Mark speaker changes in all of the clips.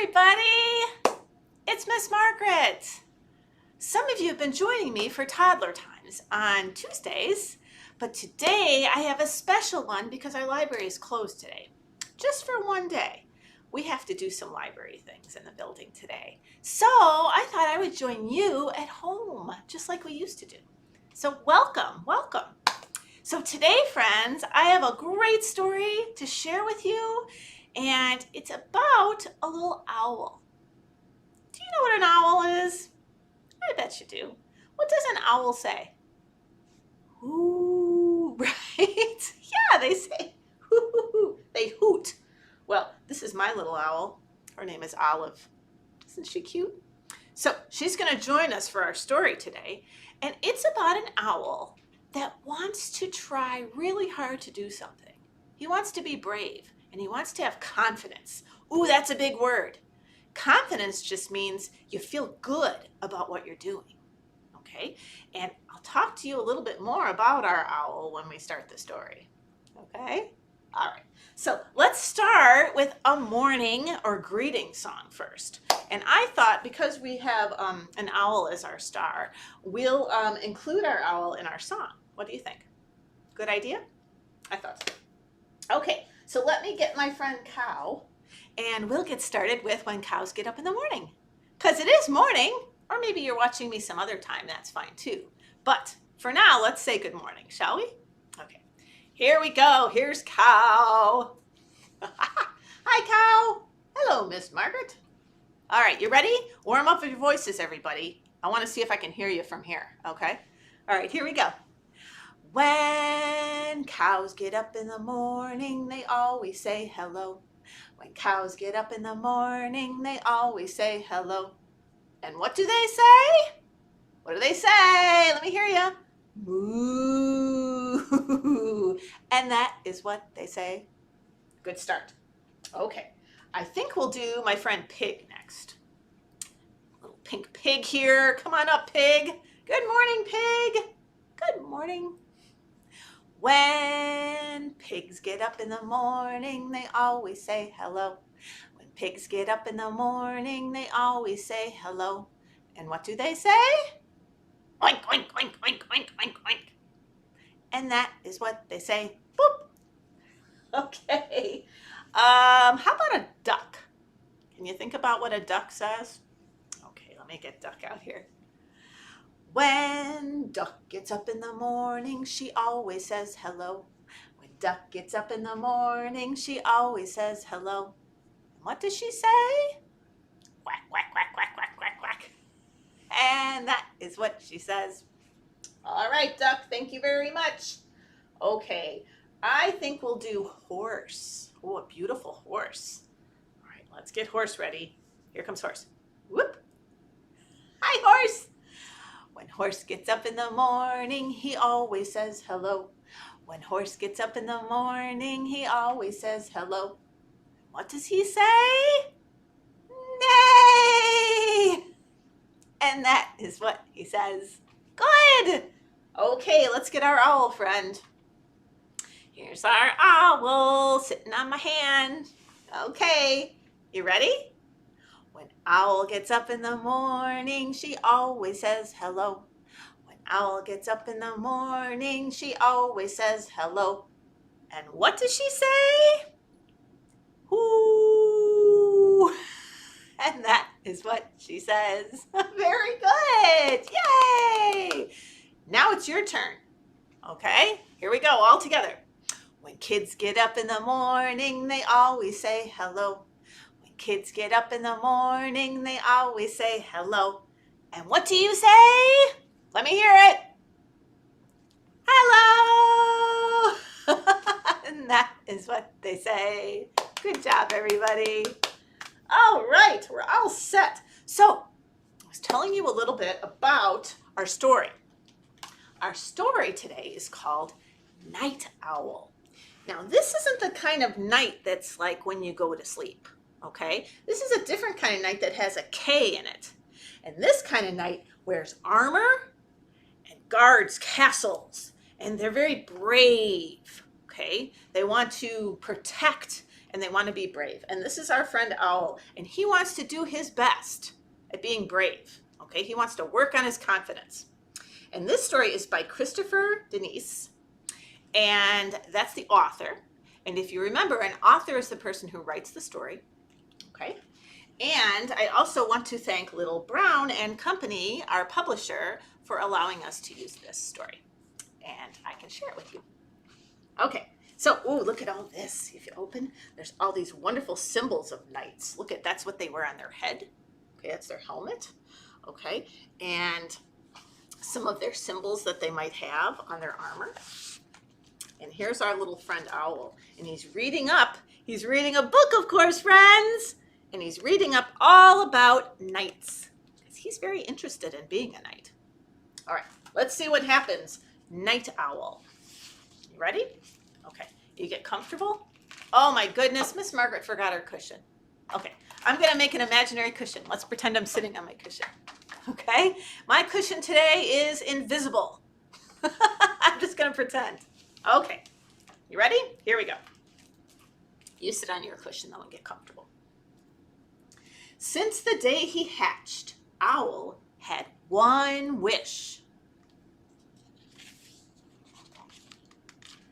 Speaker 1: everybody! It's Miss Margaret. Some of you have been joining me for Toddler Times on Tuesdays, but today I have a special one because our library is closed today. Just for one day. We have to do some library things in the building today. So I thought I would join you at home, just like we used to do. So welcome. So today, friends, I have a great story to share with you, and it's about a little owl. Do you know what an owl is? I bet you do. What does an owl say? Ooh, right? Yeah, they say hoo. They hoot. Well, this is my little owl. Her name is Olive. Isn't she cute? So she's going to join us for our story today, and it's about an owl that wants to try really hard to do something. He wants to be brave, and he wants to have confidence. Ooh, that's a big word. Confidence just means you feel good about what you're doing, okay? And I'll talk to you a little bit more about our owl when we start the story, okay? All right, so let's start with a morning or greeting song first. And I thought because we have an owl as our star, we'll include our owl in our song. What do you think? Good idea? I thought so. Okay, so let me get my friend Cow, and we'll get started with When Cows Get Up in the Morning. Because it is morning, or maybe you're watching me some other time, that's fine too. But for now, let's say good morning, shall we? Okay, here we go. Here's Cow. Hi, Cow. Hello, Miss Margaret. All right, you ready? Warm up your voices, everybody. I want to see if I can hear you from here, okay? All right, here we go. When cows get up in the morning, they always say hello. When cows get up in the morning, they always say hello. And what do they say? What do they say? Let me hear you. Moo. And that is what they say. Good start. Okay, I think we'll do my friend Pig next. Little pink pig here. Come on up, Pig. Good morning, Pig. Good morning. When pigs get up in the morning, they always say hello. When pigs get up in the morning, they always say hello. And what do they say? Oink, oink, oink, oink, oink, oink, oink. And that is what they say. Boop. Okay. How about a duck? Can you think about what a duck says? Okay, let me get duck out here. When duck gets up in the morning, she always says hello. When duck gets up in the morning, she always says hello. And what does she say? Quack, quack, quack, quack, quack, quack, quack. And that is what she says. All right, duck, thank you very much. Okay, I think we'll do horse. Oh, a beautiful horse. All right, let's get horse ready. Here comes horse. Whoop. Hi, horse. When horse gets up in the morning, he always says hello. When horse gets up in the morning, he always says hello. What does he say? Neigh! And that is what he says. Good! Okay, let's get our owl friend. Here's our owl sitting on my hand. Okay, you ready? When owl gets up in the morning, she always says hello. When owl gets up in the morning, she always says hello. And what does she say? Hoo! And that is what she says. Very good! Yay! Now it's your turn. Okay, here we go, all together. When kids get up in the morning, they always say hello. When kids get up in the morning, they always say hello. And what do you say? Let me hear it. Hello! And that is what they say. Good job, everybody. All right, we're all set. So, I was telling you a little bit about our story. Our story today is called Night Owl. Now, this isn't the kind of night that's like when you go to sleep, okay? This is a different kind of night that has a K in it. And this kind of night wears armor and guards castles, and they're very brave, okay? They want to protect and they want to be brave. And this is our friend Owl, and he wants to do his best at being brave. Okay, he wants to work on his confidence. And this story is by Christopher Denise, and that's the author. And if you remember, an author is the person who writes the story. Okay. And I also want to thank Little Brown and Company, our publisher, for allowing us to use this story. And I can share it with you. Okay, so, look at all this. If you open, there's all these wonderful symbols of knights. Look at, that's what they wear on their head. Okay, that's their helmet. Okay, and some of their symbols that they might have on their armor. And here's our little friend Owl, and he's reading a book, of course, friends. And he's reading up all about knights, because he's very interested in being a knight. All right, let's see what happens. Night Owl. You ready? Okay, you get comfortable? Oh my goodness, Miss Margaret forgot her cushion. Okay, I'm gonna make an imaginary cushion. Let's pretend I'm sitting on my cushion. Okay, my cushion today is invisible. I'm just gonna pretend. Okay, you ready? Here we go. You sit on your cushion though and get comfortable. Since the day he hatched, Owl had one wish: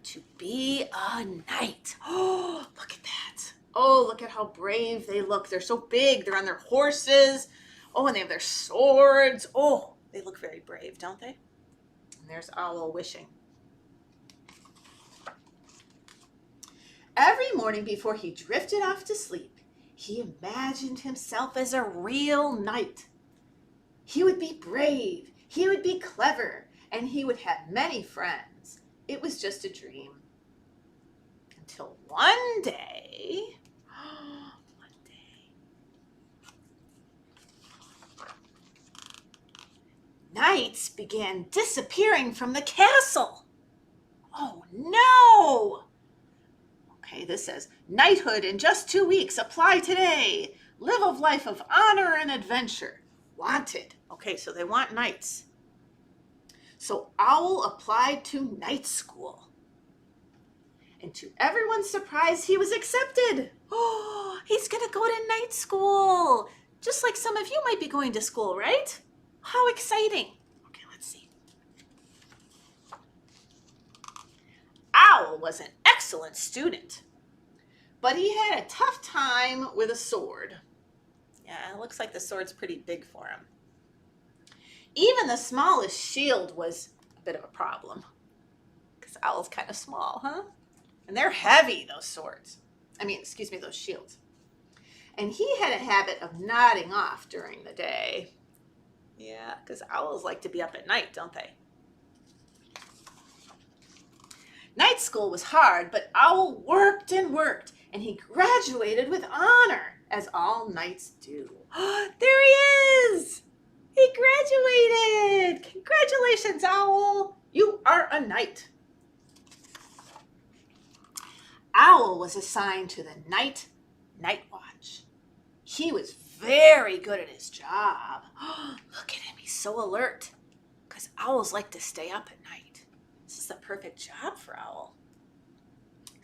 Speaker 1: to be a knight. Oh, look at that. Oh, look at how brave they look. They're so big. They're on their horses. Oh, and they have their swords. Oh, they look very brave, don't they? And there's Owl wishing. Every morning before he drifted off to sleep, he imagined himself as a real knight. He would be brave, he would be clever, and he would have many friends. It was just a dream. Until one day, knights began disappearing from the castle. Oh no! Okay, this says, knighthood in just 2 weeks. Apply today. Live a life of honor and adventure. Wanted. Okay, so they want knights. So Owl applied to night school. And to everyone's surprise, he was accepted. Oh, he's going to go to night school. Just like some of you might be going to school, right? How exciting. Okay, let's see. Owl was an excellent student, but he had a tough time with a sword. Yeah, it looks like the sword's pretty big for him. Even the smallest shield was a bit of a problem, because Owl's kind of small, huh? And they're heavy, those swords. Those shields. And he had a habit of nodding off during the day. Yeah, because owls like to be up at night, don't they? Night school was hard, but Owl worked and worked, and he graduated with honor, as all knights do. There he is! He graduated! Congratulations, Owl! You are a knight. Owl was assigned to the night watch. He was very good at his job. Look at him, he's so alert, because owls like to stay up at night. This is the perfect job for Owl.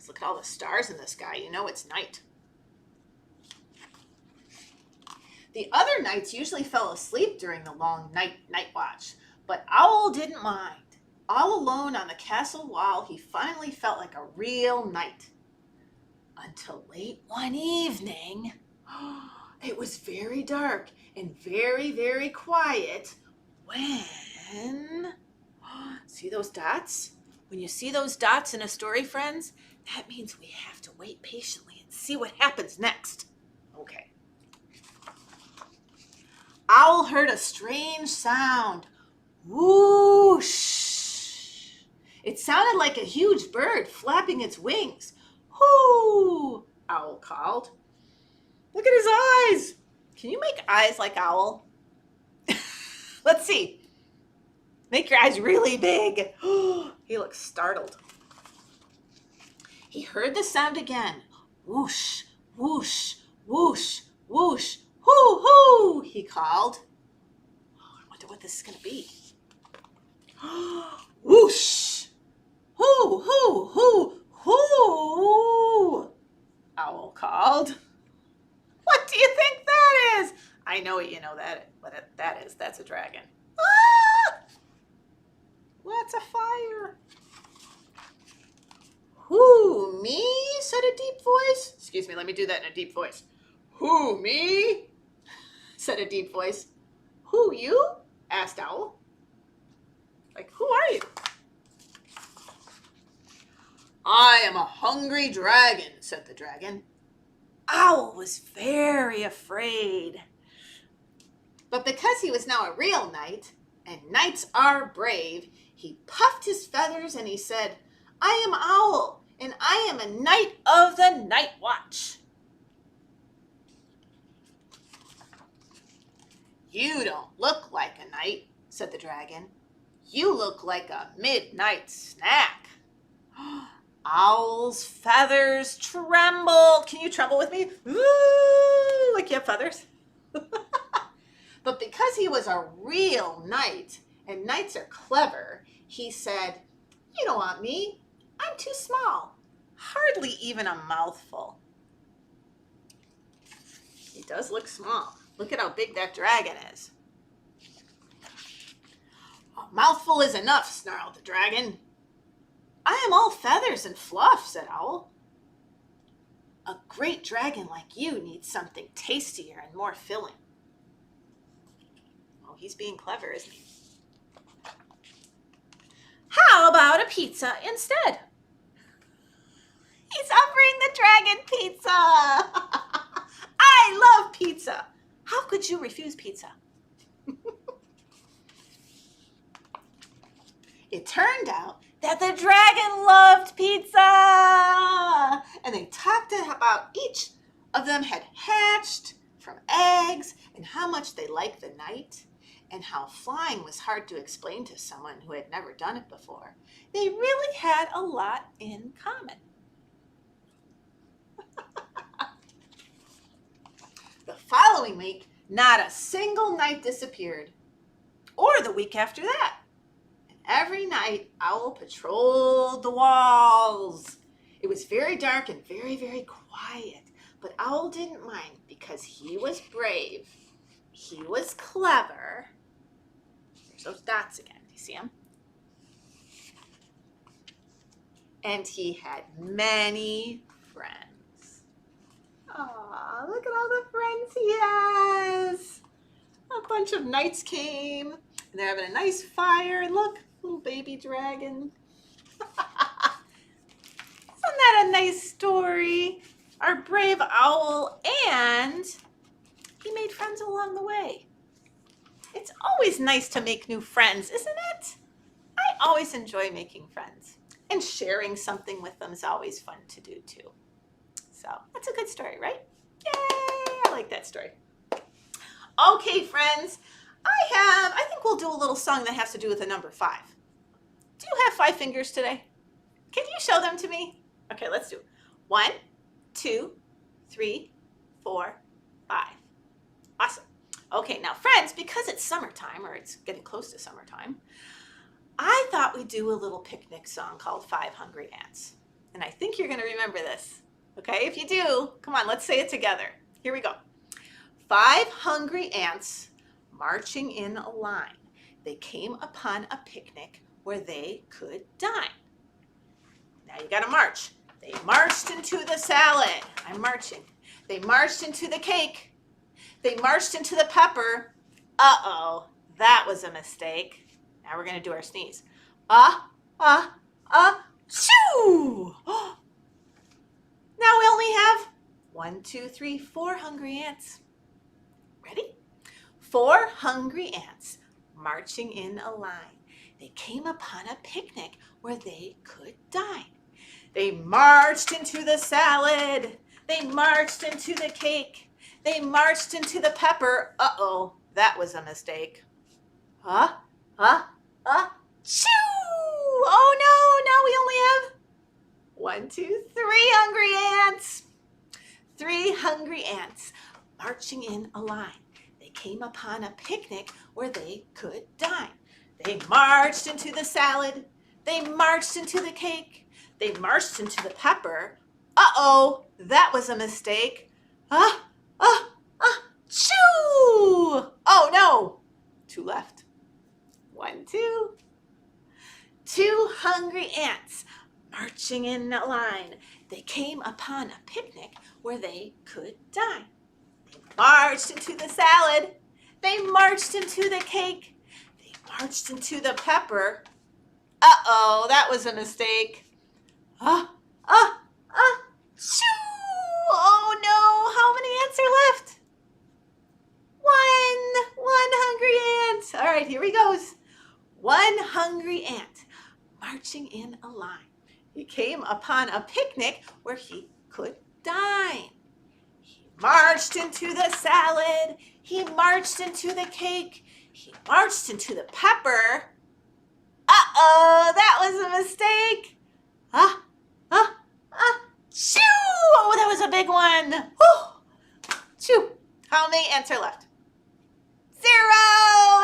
Speaker 1: Look at all the stars in the sky. You know it's night. The other knights usually fell asleep during the long night watch, but Owl didn't mind. All alone on the castle wall, he finally felt like a real knight. Until late one evening, it was very dark and very, very quiet when... See those dots? When you see those dots in a story, friends, that means we have to wait patiently and see what happens next. Okay. Owl heard a strange sound. Whoosh! It sounded like a huge bird flapping its wings. Hoo! Owl called. Look at his eyes. Can you make eyes like Owl? Let's see. Make your eyes really big. He looks startled. He heard the sound again. Whoosh, whoosh, whoosh, whoosh, hoo, hoo, he called. I wonder what this is going to be. Whoosh, hoo, hoo, hoo, hoo. Owl called. What do you think that is? I know what you know what that is. That's a dragon. Ah! What's a fire? Who, me? Said a deep voice. Excuse me, let me do that in a deep voice. Who, me? Said a deep voice. Who, you? Asked Owl. Like, who are you? I am a hungry dragon, said the dragon. Owl was very afraid. But because he was now a real knight, and knights are brave, he puffed his feathers and he said, I am Owl, and I am a knight of the Night Watch. You don't look like a knight, said the dragon. You look like a midnight snack. Owl's feathers trembled. Can you tremble with me? Ooh, like you have feathers? But because he was a real knight, and knights are clever, he said, you don't want me. I'm too small. Hardly even a mouthful. He does look small. Look at how big that dragon is. A mouthful is enough, snarled the dragon. I am all feathers and fluff, said Owl. A great dragon like you needs something tastier and more filling. Oh, he's being clever, isn't he? How about a pizza instead? He's offering the dragon pizza. I love pizza. How could you refuse pizza? It turned out that the dragon loved pizza. And they talked about each of them had hatched from eggs and how much they liked the night and how flying was hard to explain to someone who had never done it before. They really had a lot in common. The following week, not a single night disappeared, or the week after that. And every night, Owl patrolled the walls. It was very dark and very, very quiet, but Owl didn't mind because he was brave. He was clever. There's those dots again. Do you see them? And he had many friends. Aw, look at all the friends he has. A bunch of knights came, and they're having a nice fire. And look, little baby dragon. Isn't that a nice story? Our brave owl, and he made friends along the way. It's always nice to make new friends, isn't it? I always enjoy making friends, and sharing something with them is always fun to do too. So that's a good story, right? Yay! I like that story. Okay, friends, I think we'll do a little song that has to do with the number 5. Do you have 5 fingers today? Can you show them to me? Okay, let's do it. 1, 2, 3, 4, 5. Awesome. Okay, now friends, because it's summertime, or it's getting close to summertime, I thought we'd do a little picnic song called 5 Hungry Ants. And I think you're going to remember this. Okay, if you do, come on, let's say it together. Here we go. 5 hungry ants marching in a line. They came upon a picnic where they could dine. Now you got to march. They marched into the salad. I'm marching. They marched into the cake. They marched into the pepper. Uh-oh, that was a mistake. Now we're going to do our sneeze. Shoo! Now we only have 1, 2, 3, 4 hungry ants. Ready? 4 hungry ants marching in a line. They came upon a picnic where they could dine. They marched into the salad. They marched into the cake. They marched into the pepper. Uh-oh, that was a mistake. Shoo! Oh no, now we only have 1, 2, 3 hungry ants. 3 hungry ants marching in a line. They came upon a picnic where they could dine. They marched into the salad. They marched into the cake. They marched into the pepper. Uh-oh, that was a mistake. Ah, ah, ah, shoo! Oh no, 2 left. 1, 2. 2 hungry ants marching in a line. They came upon a picnic where they could dine. They marched into the salad. They marched into the cake. They marched into the pepper. Uh-oh, that was a mistake. Ah, ah, ah, shoo! Oh no, how many ants are left? 1 hungry ant. All right, here he goes. 1 hungry ant marching in a line. He came upon a picnic where he could dine. He marched into the salad. He marched into the cake. He marched into the pepper. Uh-oh, that was a mistake. Ah, ah, ah, shoo! Oh, that was a big one. Whew. Shoo. How many ants are left? 0.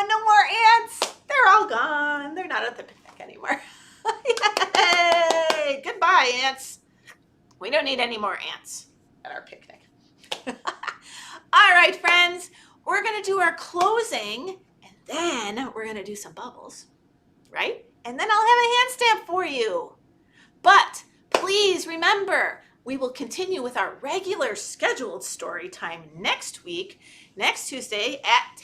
Speaker 1: No more ants. They're all gone. They're not at the picnic anymore. Yay! Goodbye, ants. We don't need any more ants at our picnic. All right, friends. We're going to do our closing, and then we're going to do some bubbles, right? And then I'll have a hand stamp for you. But please remember, we will continue with our regular scheduled story time next week, next Tuesday at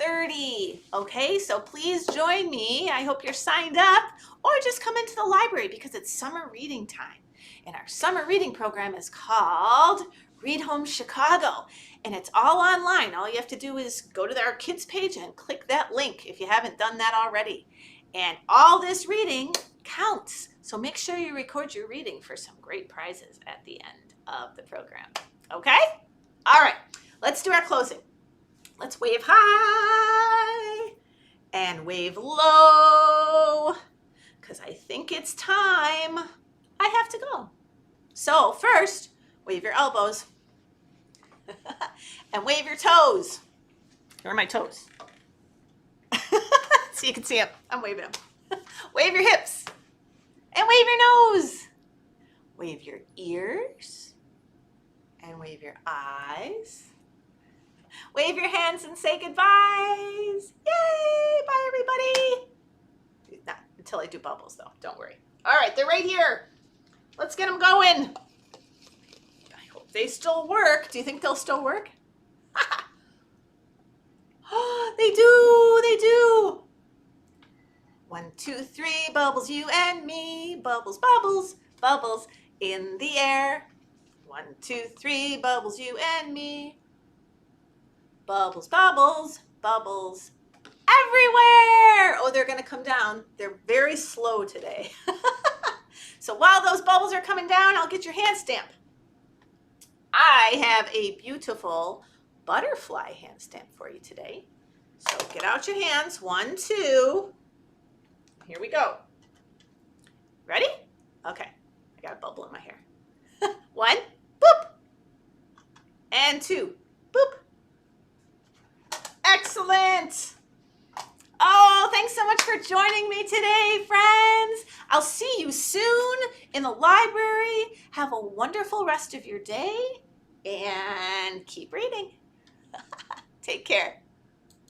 Speaker 1: 10:30. Okay, so please join me. I hope you're signed up, or just come into the library because it's summer reading time. And our summer reading program is called Read Home Chicago. And it's all online. All you have to do is go to our kids page and click that link if you haven't done that already. And all this reading counts. So make sure you record your reading for some great prizes at the end of the program. Okay? All right. Let's do our closing. Let's wave high and wave low, because I think it's time. I have to go. So first, wave your elbows and wave your toes. Here are my toes. So you can see them. I'm waving them. Wave your hips and wave your nose. Wave your ears and wave your eyes. Wave your hands and say goodbyes. Yay! Bye, everybody. Not until I do bubbles, though. Don't worry. All right, they're right here. Let's get them going. I hope they still work. Do you think they'll still work? They do. They do. 1, 2, 3, bubbles, you and me. Bubbles, bubbles, bubbles in the air. 1, 2, 3, bubbles, you and me. Bubbles, bubbles, bubbles everywhere. Oh, they're going to come down. They're very slow today. So while those bubbles are coming down, I'll get your hand stamp. I have a beautiful butterfly hand stamp for you today. So get out your hands. 1, 2. Here we go. Ready? Okay. I got a bubble in my hair. 1, boop. And 2, boop. Excellent. Oh, thanks so much for joining me today, friends. I'll see you soon in the library. Have a wonderful rest of your day and keep reading. Take care.